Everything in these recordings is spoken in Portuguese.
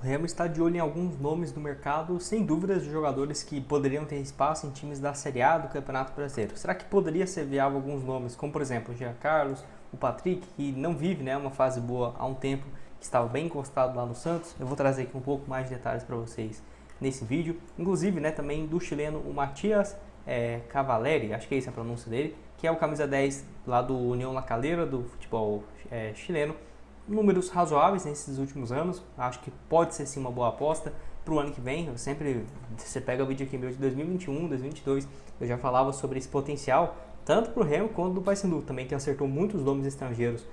Remo está de olho em alguns nomes do mercado, sem dúvidas, de jogadores que poderiam ter espaço em times da Série A do Campeonato Brasileiro. Será que poderia ser viável alguns nomes, como por exemplo o Jean Carlos, o Patrick, que não vive uma fase boa há um tempo, que estava bem encostado lá no Santos? Eu vou trazer aqui um pouco mais de detalhes para vocês nesse vídeo. Inclusive também do chileno, o Matias Cavaleri, acho que é essa a pronúncia dele, que é o camisa 10 lá do União La Calera, do futebol chileno. Números razoáveis nesses últimos anos, acho que pode ser sim uma boa aposta para o ano que vem. Você pega o vídeo aqui meu de 2021, 2022, eu já falava sobre esse potencial, tanto para o Remo quanto do Paysandu, também que acertou muitos nomes estrangeiros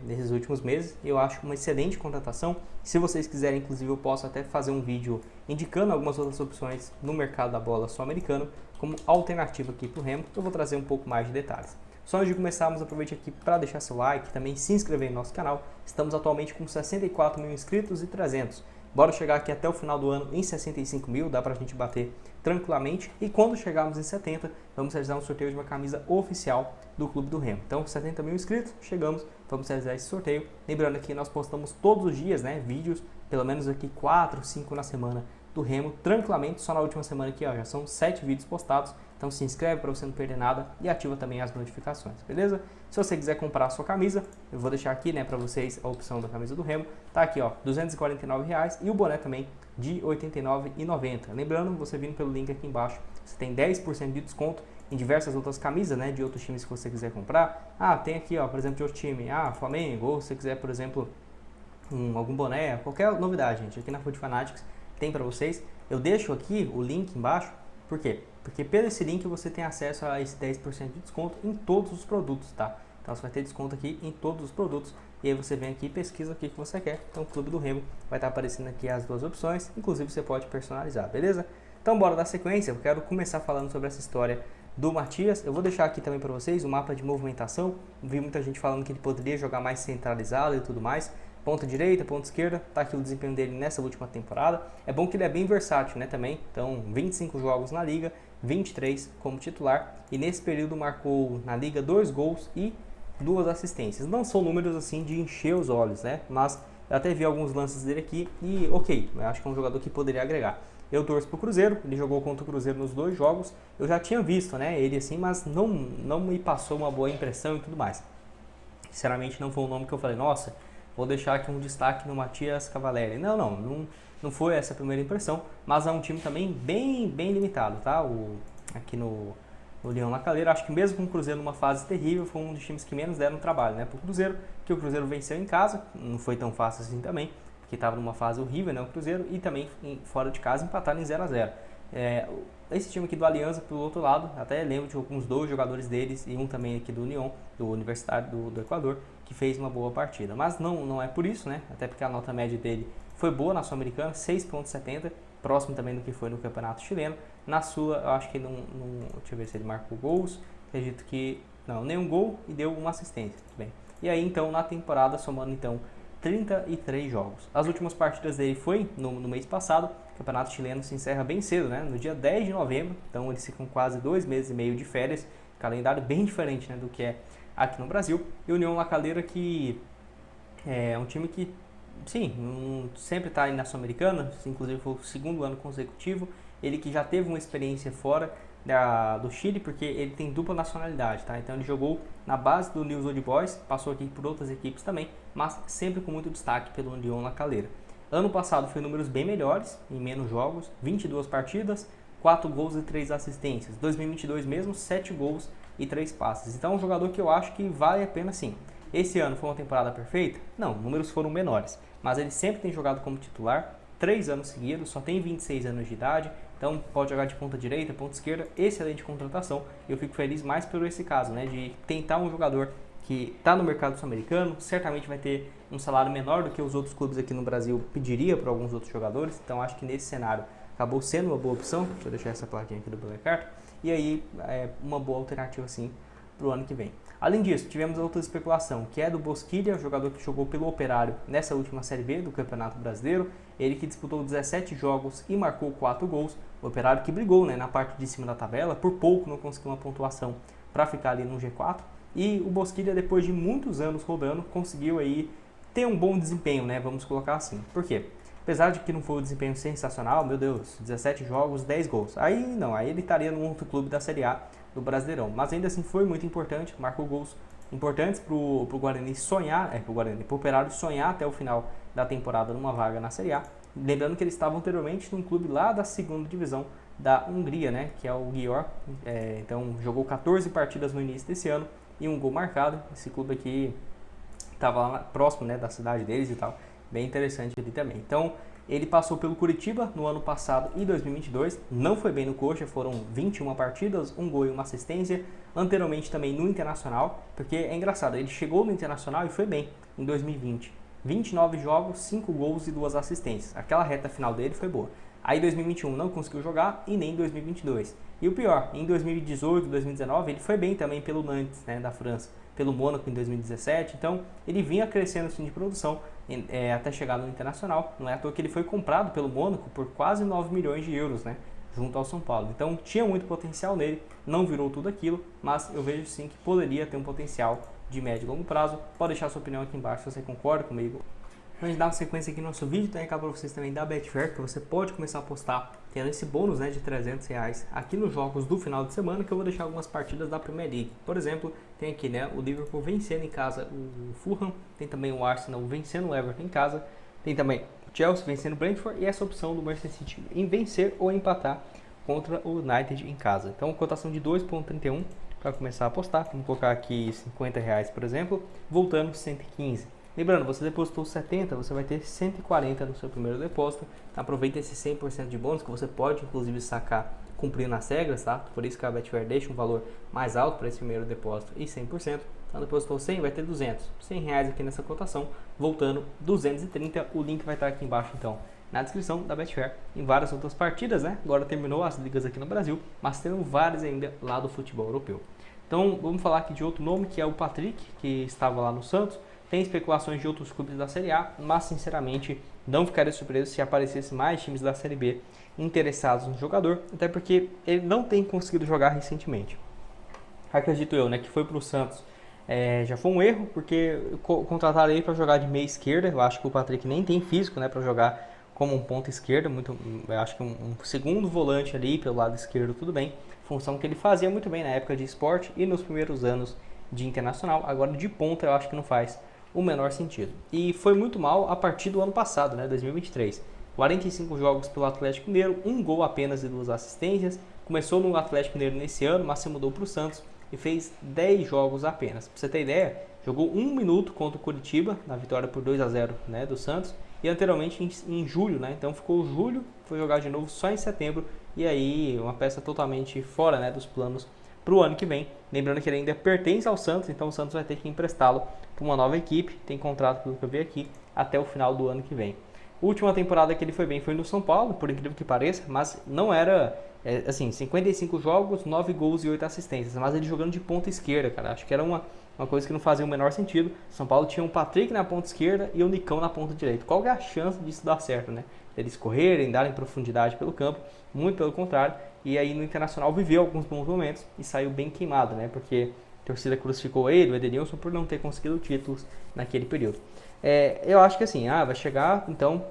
nesses últimos meses. Eu acho uma excelente contratação. Se vocês quiserem, inclusive, eu posso até fazer um vídeo indicando algumas outras opções no mercado da bola sul-americano como alternativa aqui para o Remo. Eu vou trazer um pouco mais de detalhes. Só antes de começarmos, aproveite aqui para deixar seu like, também se inscrever no nosso canal. Estamos atualmente com 64 mil inscritos e 300. Bora chegar aqui até o final do ano em 65 mil, dá para a gente bater tranquilamente. E quando chegarmos em 70, vamos realizar um sorteio de uma camisa oficial do Clube do Remo. Então, 70 mil inscritos, chegamos, vamos realizar esse sorteio. Lembrando que nós postamos todos os dias vídeos, pelo menos aqui 4, 5 na semana do Remo, tranquilamente. Só na última semana aqui já são 7 vídeos postados. Então se inscreve para você não perder nada e ativa também as notificações, beleza? Se você quiser comprar a sua camisa, eu vou deixar aqui para vocês a opção da camisa do Remo. Tá aqui ó, R$ 249,00 e o boné também de R$ 89,90. Lembrando, você vindo pelo link aqui embaixo, você tem 10% de desconto em diversas outras camisas, de outros times que você quiser comprar. Tem aqui ó, por exemplo, de outro time, Flamengo, ou se você quiser, por exemplo, algum boné, qualquer novidade, gente, aqui na Foot Fanatics tem para vocês. Eu deixo aqui o link embaixo. Por quê? Porque pelo esse link você tem acesso a esse 10% de desconto em todos os produtos, tá? Então você vai ter desconto aqui em todos os produtos. E aí você vem aqui e pesquisa o que você quer. Então o Clube do Remo vai estar aparecendo aqui as duas opções. Inclusive você pode personalizar, beleza? Então bora dar sequência. Eu quero começar falando sobre essa história do Matias. Eu vou deixar aqui também para vocês o mapa de movimentação. Vi muita gente falando que ele poderia jogar mais centralizado e tudo mais. Ponta direita, ponta esquerda, tá aqui o desempenho dele nessa última temporada. É bom que ele é bem versátil, também. Então, 25 jogos na liga, 23 como titular. E nesse período marcou na liga 2 gols e 2 assistências. Não são números assim de encher os olhos, mas eu até vi alguns lances dele aqui e ok, eu acho que é um jogador que poderia agregar. Eu torço pro Cruzeiro, ele jogou contra o Cruzeiro nos 2 jogos. Eu já tinha visto, ele assim, mas não me passou uma boa impressão e tudo mais. Sinceramente, não foi um nome que eu falei, nossa, vou deixar aqui um destaque no Matias Cavaleri. Não foi essa a primeira impressão, mas é um time também bem limitado, tá? Aqui no União La Calera, acho que mesmo com o Cruzeiro numa fase terrível, foi um dos times que menos deram trabalho, pro Cruzeiro, que o Cruzeiro venceu em casa, não foi tão fácil assim também, porque estava numa fase horrível, o Cruzeiro, e também fora de casa empataram em 0-0. Esse time aqui do Alianza, pelo outro lado, até lembro de alguns 2 jogadores deles e um também aqui do União, do Universitário do Equador, que fez uma boa partida. Mas não é por isso, até porque a nota média dele foi boa na Sul-Americana, 6,70, próximo também do que foi no Campeonato Chileno. Na Sula, eu acho que deixa eu ver se ele marcou gols, acredito que não, nenhum gol e deu uma assistência, tudo bem. E aí então na temporada, somando então 33 jogos. As últimas partidas dele foi no mês passado. O Campeonato Chileno se encerra bem cedo, no dia 10 de novembro, então eles ficam quase 2 meses e meio de férias, calendário bem diferente do que é aqui no Brasil. E o União La Calera, que é um time que, sim, sempre está aí na Sul-Americana, inclusive foi o 2º ano consecutivo. Ele que já teve uma experiência fora do Chile, porque ele tem dupla nacionalidade, tá? Então ele jogou na base do News Old Boys, passou aqui por outras equipes também, mas sempre com muito destaque pelo União La Calera. Ano passado foi números bem melhores, em menos jogos, 22 partidas, 4 gols e 3 assistências. 2022 mesmo, 7 gols e 3 passes. Então é um jogador que eu acho que vale a pena sim. Esse ano foi uma temporada perfeita? Não, números foram menores, mas ele sempre tem jogado como titular, 3 anos seguidos, só tem 26 anos de idade, então pode jogar de ponta direita, ponta esquerda, excelente contratação. Eu fico feliz mais por esse caso, de tentar um jogador que está no mercado sul-americano, certamente vai ter um salário menor do que os outros clubes aqui no Brasil pediria para alguns outros jogadores, então acho que nesse cenário acabou sendo uma boa opção. Deixa eu deixar essa plaquinha aqui do Black Card, e aí é uma boa alternativa sim para o ano que vem. Além disso, tivemos outra especulação, que é do Bosquilha, jogador que jogou pelo Operário nessa última Série B do Campeonato Brasileiro. Ele que disputou 17 jogos e marcou 4 gols. O Operário que brigou na parte de cima da tabela, por pouco não conseguiu uma pontuação para ficar ali no G4. E o Bosquilha, depois de muitos anos rodando, conseguiu aí ter um bom desempenho, vamos colocar assim. Por quê? Apesar de que não foi um desempenho sensacional, meu Deus, 17 jogos, 10 gols. Aí não, aí ele estaria num outro clube da Série A do Brasileirão. Mas ainda assim foi muito importante, marcou gols importantes pro Guarani sonhar, pro Operário sonhar até o final da temporada numa vaga na Série A. Lembrando que eles estavam anteriormente num clube lá da segunda divisão da Hungria, né, que é o Győr. Então jogou 14 partidas no início desse ano e um gol marcado. Esse clube aqui estava lá próximo, né, da cidade deles e tal, bem interessante ali também. Então ele passou pelo Curitiba no ano passado e 2022, não foi bem no Coxa, foram 21 partidas, um gol e uma assistência. Anteriormente também no Internacional, porque é engraçado, ele chegou no Internacional e foi bem em 2020. 29 jogos, 5 gols e 2 assistências. Aquela reta final dele foi boa. Aí em 2021 não conseguiu jogar e nem em 2022. E o pior, em 2018, 2019 ele foi bem também pelo Nantes, né, da França, pelo Mônaco em 2017. Então ele vinha crescendo assim de produção até chegar no Internacional. Não é à toa que ele foi comprado pelo Mônaco por quase 9 milhões de euros, né, junto ao São Paulo. Então tinha muito potencial nele, não virou tudo aquilo, mas eu vejo sim que poderia ter um potencial de médio e longo prazo. Pode deixar sua opinião aqui embaixo se você concorda comigo. Antes de dar uma sequência aqui no nosso vídeo, tem um recado para vocês também da Betfair, que você pode começar a apostar tendo esse bônus, né, de R$300 aqui nos jogos do final de semana, que eu vou deixar algumas partidas da Premier League. Por exemplo, tem aqui, né, o Liverpool vencendo em casa o Fulham, tem também o Arsenal vencendo o Everton em casa, tem também o Chelsea vencendo o Brentford e essa opção do Manchester City em vencer ou empatar contra o United em casa. Então, cotação de 2,31 para começar a apostar. Vamos colocar aqui R$50, por exemplo, voltando 115. Lembrando, você depositou 70, você vai ter 140 no seu primeiro depósito. Aproveita esse 100% de bônus que você pode inclusive sacar cumprindo as regras, tá? Por isso que a Betfair deixa um valor mais alto para esse primeiro depósito e 100%. Então depositou 100, vai ter 200. R$100 aqui nessa cotação, voltando 230. O link vai estar aqui embaixo então na descrição da Betfair. Em várias outras partidas, né? Agora terminou as ligas aqui no Brasil, mas tem várias ainda lá do futebol europeu. Então vamos falar aqui de outro nome, que é o Patrick, que estava lá no Santos. Tem especulações de outros clubes da Série A, mas sinceramente não ficaria surpreso se aparecesse mais times da Série B interessados no jogador, até porque ele não tem conseguido jogar recentemente. Acredito eu, né, que foi para o Santos, já foi um erro, porque contrataram ele para jogar de meia esquerda. Eu acho que o Patrick nem tem físico, né, para jogar como um ponta esquerda, eu acho que um segundo volante ali pelo lado esquerdo, tudo bem, função que ele fazia muito bem na época de Sport e nos primeiros anos de Internacional. Agora de ponta eu acho que não faz o menor sentido. E foi muito mal a partir do ano passado, né, 2023. 45 jogos pelo Atlético Mineiro, um gol apenas e 2 assistências. Começou no Atlético Mineiro nesse ano, mas se mudou para o Santos e fez 10 jogos apenas. Para você ter ideia, jogou 1 minuto contra o Curitiba, na vitória por 2-0, né, do Santos. E anteriormente em julho, né, então ficou julho, foi jogar de novo só em setembro. E aí uma peça totalmente fora, né, dos planos para o ano que vem. Lembrando que ele ainda pertence ao Santos, então o Santos vai ter que emprestá-lo para uma nova equipe. Tem contrato, pelo que eu vi aqui, até o final do ano que vem. A última temporada que ele foi bem foi no São Paulo, por incrível que pareça, mas não era, assim, 55 jogos, 9 gols e 8 assistências, mas ele jogando de ponta esquerda, cara. Acho que era uma coisa que não fazia o menor sentido. São Paulo tinha um Patrick na ponta esquerda e o Nicão na ponta direita. Qual é a chance disso dar certo, né? Eles correrem, darem profundidade pelo campo, muito pelo contrário. E aí no Internacional viveu alguns bons momentos e saiu bem queimado, né? Porque a torcida crucificou ele, o Edenilson, por não ter conseguido títulos naquele período. Eu acho que assim, vai chegar então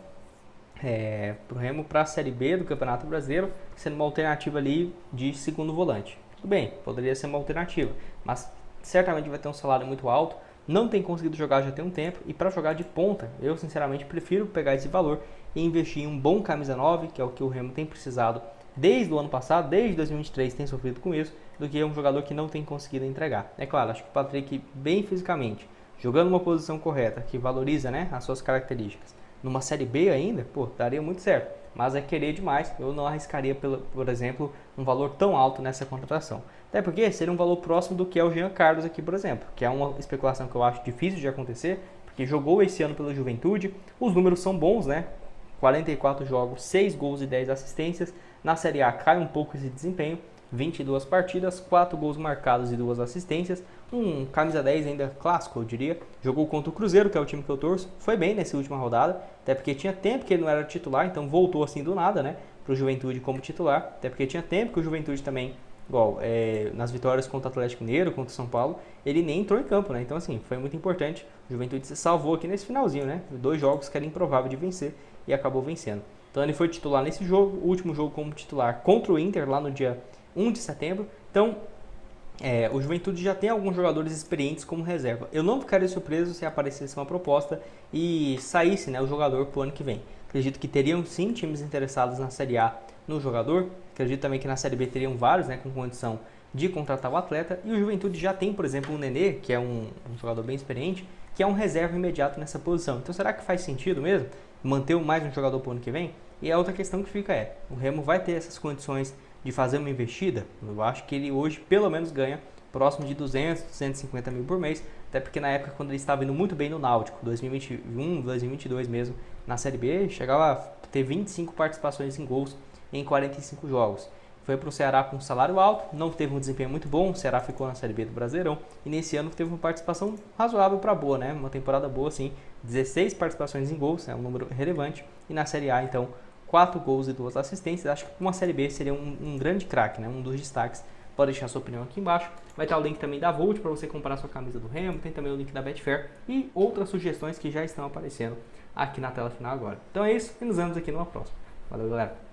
pro Remo para a Série B do Campeonato Brasileiro, sendo uma alternativa ali de segundo volante. Tudo bem, poderia ser uma alternativa, mas certamente vai ter um salário muito alto, não tem conseguido jogar já tem um tempo, e para jogar de ponta, eu sinceramente prefiro pegar esse valor e investir em um bom camisa 9, que é o que o Remo tem precisado desde o ano passado, desde 2023 tem sofrido com isso, do que um jogador que não tem conseguido entregar. É claro, acho que o Patrick, bem fisicamente, jogando uma posição correta, que valoriza, né, as suas características, numa Série B ainda, daria muito certo. Mas é querer demais, eu não arriscaria, por exemplo, um valor tão alto nessa contratação. Até porque seria um valor próximo do que é o Jean Carlos aqui, por exemplo, que é uma especulação que eu acho difícil de acontecer, porque jogou esse ano pela Juventude, os números são bons, né? 44 jogos, 6 gols e 10 assistências. Na Série A cai um pouco esse desempenho, 22 partidas, 4 gols marcados e 2 assistências. Um camisa 10 ainda clássico, eu diria. Jogou contra o Cruzeiro, que é o time que eu torço. Foi bem nessa última rodada, até porque tinha tempo que ele não era titular, então voltou assim do nada, né, para o Juventude como titular. Até porque tinha tempo que o Juventude também igual nas vitórias contra o Atlético Mineiro, contra o São Paulo, ele nem entrou em campo, né? Então, assim, foi muito importante. O Juventude se salvou aqui nesse finalzinho, né? 2 jogos que era improvável de vencer e acabou vencendo. Então, ele foi titular nesse jogo, o último jogo como titular contra o Inter, lá no dia 1 de setembro. Então, o Juventude já tem alguns jogadores experientes como reserva. Eu não ficaria surpreso se aparecesse uma proposta e saísse, né, o jogador para o ano que vem. Acredito que teriam sim times interessados na Série A no jogador. Acredito também que na Série B teriam vários, né, com condição de contratar o atleta. E o Juventude já tem, por exemplo, o Nenê, que é um jogador bem experiente, que é um reserva imediato nessa posição. Então será que faz sentido mesmo manter mais um jogador para o ano que vem? E a outra questão que fica o Remo vai ter essas condições de fazer uma investida? Eu acho que ele hoje pelo menos ganha próximo de 200, 250 mil por mês, até porque na época quando ele estava indo muito bem no Náutico, 2021, 2022 mesmo, na Série B, chegava a ter 25 participações em gols em 45 jogos. Foi para o Ceará com um salário alto, não teve um desempenho muito bom, o Ceará ficou na Série B do Brasileirão, e nesse ano teve uma participação razoável para boa, né? Uma temporada boa, assim, 16 participações em gols, é um número relevante, e na Série A, então, 4 gols e 2 assistências. Acho que uma Série B seria um grande craque, né? Um dos destaques. Pode deixar sua opinião aqui embaixo. Vai estar o link também da Volt para você comprar sua camisa do Remo. Tem também o link da Betfair e outras sugestões que já estão aparecendo aqui na tela final agora. Então é isso e nos vemos aqui numa próxima. Valeu, galera!